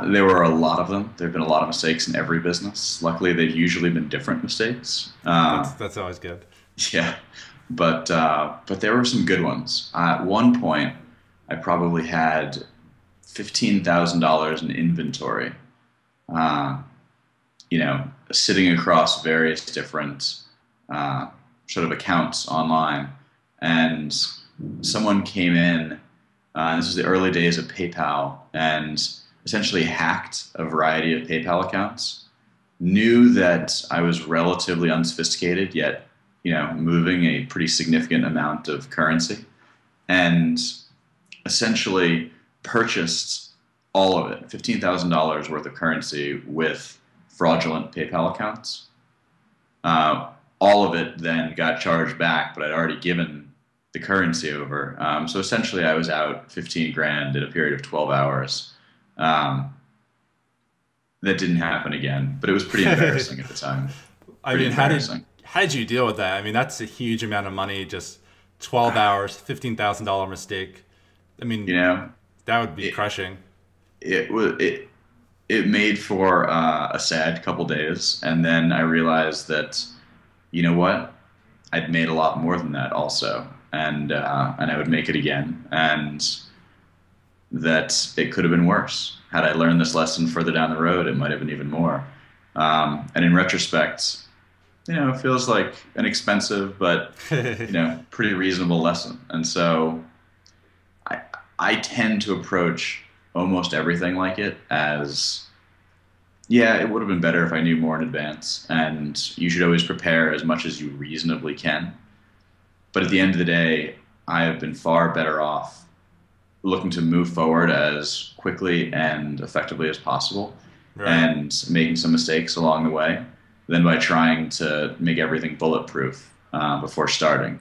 There were a lot of them. There have been a lot of mistakes in every business. Luckily, they've usually been different mistakes. That's always good. Yeah, but there were some good ones. At one point, I probably had $15,000 in inventory. Uh, Sitting across various different sort of accounts online, and someone came in. This was the early days of PayPal, and essentially hacked a variety of PayPal accounts. Knew that I was relatively unsophisticated, yet moving a pretty significant amount of currency, and essentially purchased all of it, $15,000 worth of currency with fraudulent PayPal accounts. All of it then got charged back, but I'd already given the currency over. So essentially, I was out 15 grand in a period of 12 hours. Um, that didn't happen again, but it was pretty embarrassing at the time. I Pretty mean, embarrassing. how did you deal with that? I mean, that's a huge amount of money. Just 12 hours, $15,000 mistake. I You mean, know, that would be it crushing. it was it made for a sad couple days, and then I realized that you know what, I'd made a lot more than that also, and I would make it again, and that it could have been worse. Had I learned this lesson further down the road, it might have been even more. And in retrospect, it feels like an expensive but pretty reasonable lesson. And so I I tend to approach almost everything like it as yeah, it would have been better if I knew more in advance, and you should always prepare as much as you reasonably can. But at the end of the day, I have been far better off looking to move forward as quickly and effectively as possible Right. and making some mistakes along the way than by trying to make everything bulletproof before starting.